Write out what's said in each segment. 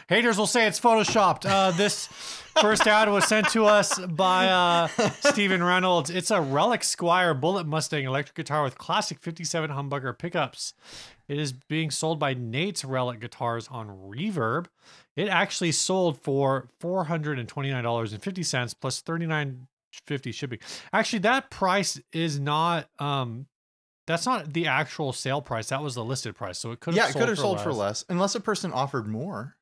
Haters will say it's photoshopped. This first ad was sent to us by Stephen Reynolds. It's a Relic Squier Bullet Mustang electric guitar with classic 57 humbucker pickups. It is being sold by Nate's Relic Guitars on Reverb. It actually sold for $429.50 plus $39.50 shipping. Actually, that price is not that's not the actual sale price. That was the listed price. So it could have sold for less unless a person offered more.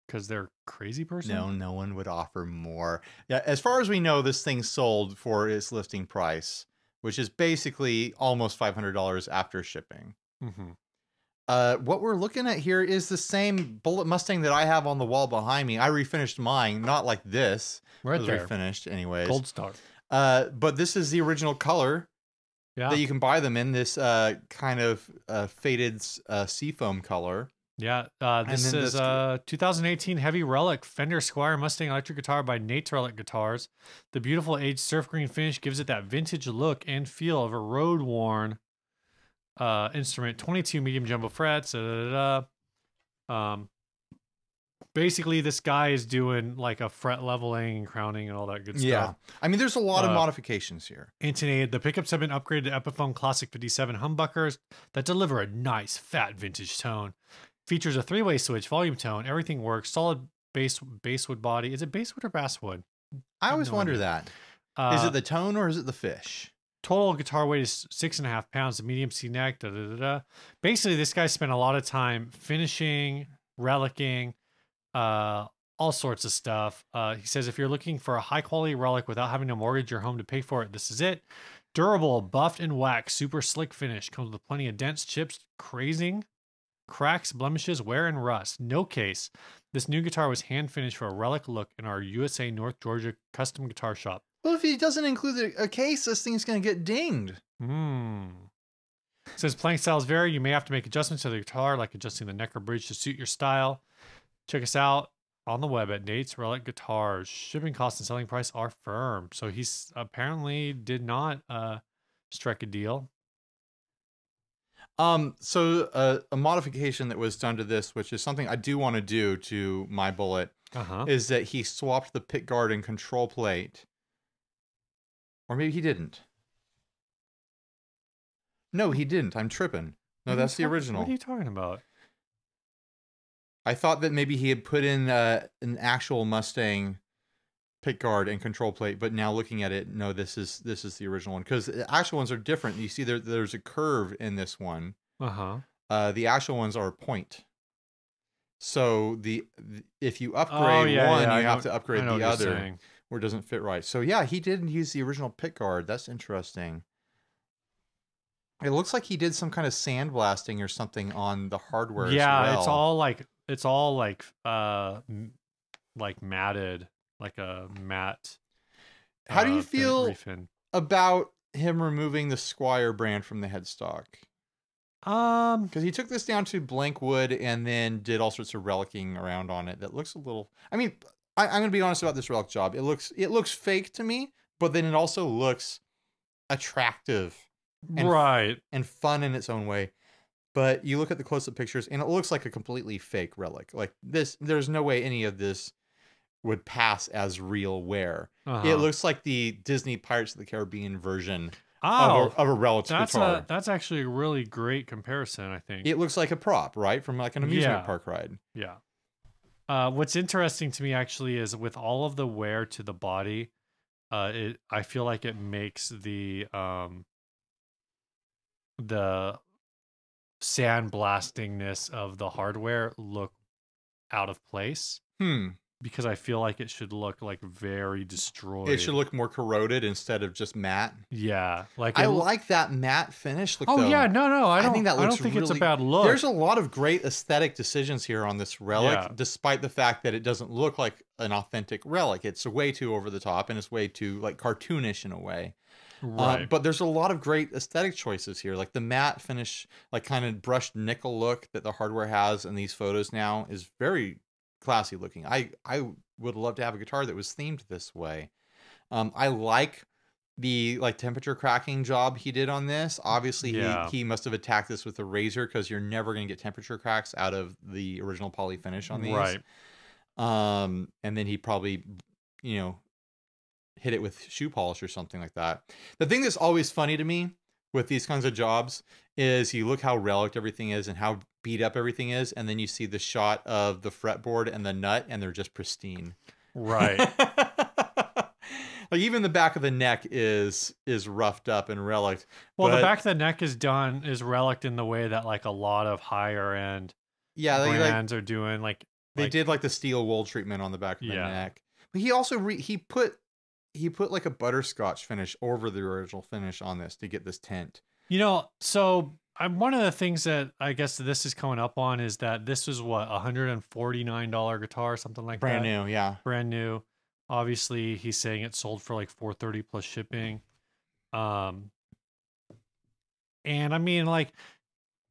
Because they're a crazy person? No, no one would offer more. Yeah, as far as we know, this thing sold for its listing price, which is basically almost $500 after shipping. What we're looking at here is the same Bullet Mustang that I have on the wall behind me. I refinished mine, not like this. Right there. Refinished anyways. Gold star. But this is the original color that you can buy them in, this kind of faded seafoam color. Yeah, this is 2018 Heavy Relic Fender Squier Mustang electric guitar by Nate's Relic Guitars. The beautiful aged surf green finish gives it that vintage look and feel of a road-worn instrument. 22 medium jumbo frets. Basically, this guy is doing like a fret leveling and crowning and all that good stuff. Yeah, I mean, there's a lot of modifications here. Intonated. The pickups have been upgraded to Epiphone Classic 57 humbuckers that deliver a nice, fat vintage tone. Features a three-way switch, volume tone, everything works. Solid basswood body. Is it basswood or basswood? I always wonder that. Is it the tone or is it the fish? Total guitar weight is 6.5 pounds. Medium C neck. Basically, this guy spent a lot of time finishing, relicking, all sorts of stuff. He says if you're looking for a high-quality relic without having to mortgage your home to pay for it, this is it. Durable, buffed and waxed, super slick finish. Comes with plenty of dents, chips, crazing, cracks, blemishes, wear, and rust. No case. This new guitar was hand-finished for a relic look in our USA North Georgia custom guitar shop. Well, if he doesn't include a case, this thing's going to get dinged. Since playing styles vary, you may have to make adjustments to the guitar, like adjusting the neck or bridge to suit your style. Check us out on the web at Nate's Relic Guitars. Shipping costs and selling price are firm. So he's apparently did not strike a deal. So a modification that was done to this, which is something I do want to do to my Bullet, is that he swapped the pick guard and control plate. Or maybe he didn't. No, he didn't. I'm tripping. No, that's the original. What are you talking about? I thought that maybe he had put in an actual Mustang pick guard and control plate, but now looking at it, no, this is the original one, because the actual ones are different. You see, there's a curve in this one. The actual ones are a point. So if you upgrade one, you have to upgrade the other, or it doesn't fit right. So yeah, he didn't use the original pick guard. That's interesting. It looks like he did some kind of sandblasting or something on the hardware. Yeah, as well. it's all like matted, like a matte. How do you feel about him removing the Squier brand from the headstock? Because he took this down to blank wood and then did all sorts of relicking around on it. That looks a little. I mean, I'm going to be honest about this relic job. It looks fake to me, but then it also looks attractive, and fun in its own way. But you look at the close-up pictures, and it looks like a completely fake relic. Like this, there's no way any of this would pass as real wear. It looks like the Disney Pirates of the Caribbean version of a relic guitar. That's actually a really great comparison, I think. It looks like a prop, right? From like an amusement park ride. Yeah. What's interesting to me actually is with all of the wear to the body, I feel like it makes the sandblastingness of the hardware look out of place. Because I feel like it should look like very destroyed. It should look more corroded instead of just matte. Yeah, like I like that matte finish look. Oh yeah, no, I think that looks. I don't think it's a bad look. There's a lot of great aesthetic decisions here on this relic, despite the fact that it doesn't look like an authentic relic. It's way too over the top, and it's way too like cartoonish in a way. Right. But there's a lot of great aesthetic choices here, like the matte finish, like kind of brushed nickel look that the hardware has in these photos now is very classy looking. I would love to have a guitar that was themed this way. I like the temperature cracking job he did on this. Obviously, he must have attacked this with a razor, because you're never going to get temperature cracks out of the original poly finish on these. And then he probably, you know, hit it with shoe polish or something like that. The thing that's always funny to me with these kinds of jobs is you look how relic everything is and how beat up everything is, and then you see the shot of the fretboard and the nut, and they're just pristine. Right. Like even the back of the neck is roughed up and relic. Well, the back of the neck is relic in the way that like a lot of higher end brands are doing. Like they did like the steel wool treatment on the back of the neck. But he also he put like a butterscotch finish over the original finish on this to get this tint. You know, so one of the things that I guess this is coming up on is that this was what, $149 guitar, something like brand new, yeah, brand new. Obviously, he's saying it sold for like $430 plus shipping. And I mean, like,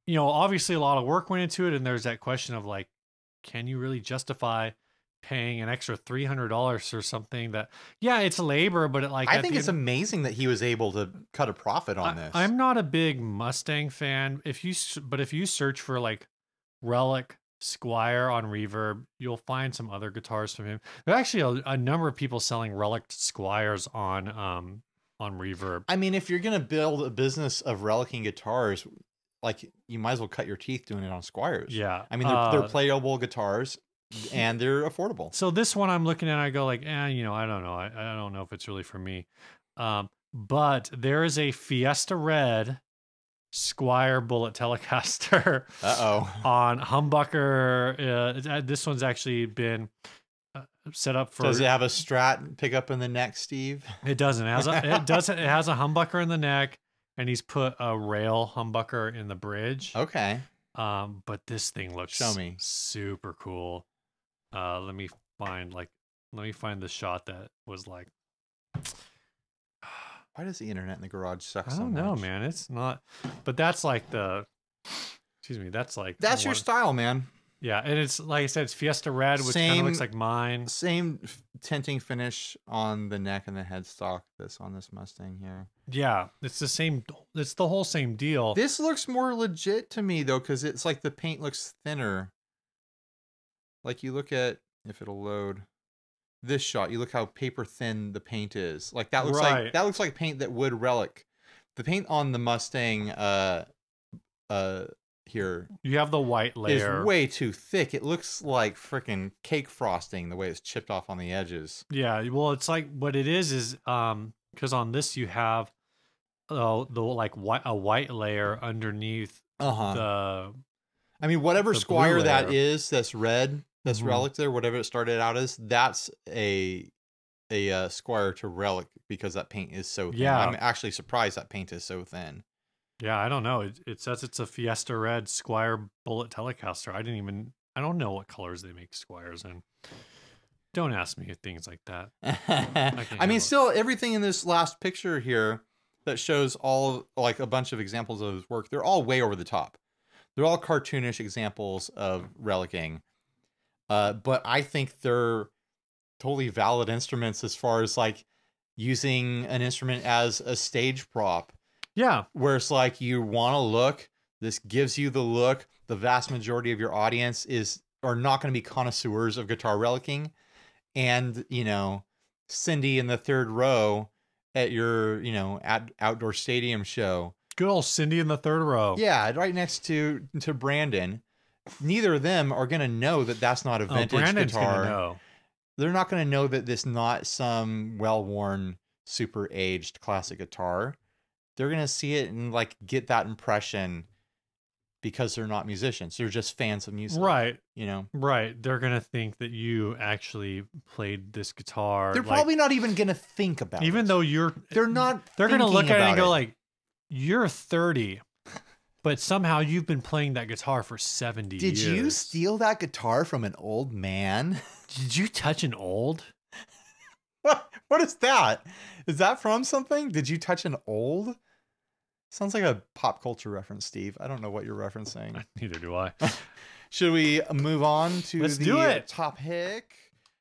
you know, obviously a lot of work went into it, and there's that question of like, can you really justify paying an extra $300 or something that, yeah, it's labor, but I think it's amazing that he was able to cut a profit on this. I'm not a big Mustang fan. If you search for like Relic Squier on Reverb, you'll find some other guitars from him. There are actually a number of people selling Relic Squiers on Reverb. I mean, if you're gonna build a business of relicking guitars, like you might as well cut your teeth doing it on Squiers. Yeah, I mean they're playable guitars. And they're affordable. So this one I'm looking at, I go like, you know, I don't know. I don't know if it's really for me. But there is a Fiesta Red Squier Bullet Telecaster on humbucker. This one's actually been set up for. Does it have a Strat pickup in the neck, Steve? It doesn't. It has a humbucker in the neck, and he's put a rail humbucker in the bridge. Okay. But this thing looks super cool. Let me find the shot that was like. Why does the internet in the garage suck so much? I don't know, man. It's not, but that's like excuse me. That's your style, man. Yeah, and it's like I said, it's Fiesta Red, which kind of looks like mine. Same tinting finish on the neck and the headstock that's on this Mustang here. Yeah, it's the same. It's the whole same deal. This looks more legit to me though, because it's like the paint looks thinner. Like you look at, if it'll load this shot, you look how paper thin the paint is. Like that looks like paint that would relic. The paint on the Mustang here, you have the white layer, is way too thick. It looks like freaking cake frosting the way it's chipped off on the edges. Yeah, well, it's like what it is because on this you have the like a white layer underneath the. I mean, whatever Squier that is, that's red. That's relic there, whatever it started out as, that's a Squier to relic because that paint is so thin. Yeah. I'm actually surprised that paint is so thin. Yeah, I don't know. It says it's a Fiesta Red Squier Bullet Telecaster. I don't know what colors they make Squiers in. Don't ask me things like that. I mean, still, everything in this last picture here that shows all, like, a bunch of examples of his work, they're all way over the top. They're all cartoonish examples of relicking. But I think they're totally valid instruments as far as like using an instrument as a stage prop. Yeah. Where it's like you want to look, this gives you the look. The vast majority of your audience are not going to be connoisseurs of guitar relicking. And, you know, Cindy in the third row at your, you know, outdoor stadium show. Good old Cindy in the third row. Yeah, right next to Brandon. Neither of them are going to know that that's not a vintage Brandon's guitar. Gonna know. They're not going to know that this not some well-worn, super aged classic guitar. They're going to see it and like get that impression because they're not musicians. They're just fans of music. Right. You know? Right. They're going to think that you actually played this guitar. They're probably not even going to think about it. Even though they're going to look at it and go like, you're 30. But somehow you've been playing that guitar for 70 years. Did you steal that guitar from an old man? Did you touch an old? What is that? Is that from something? Did you touch an old? Sounds like a pop culture reference, Steve. I don't know what you're referencing. Neither do I. Should we move on to the top pick?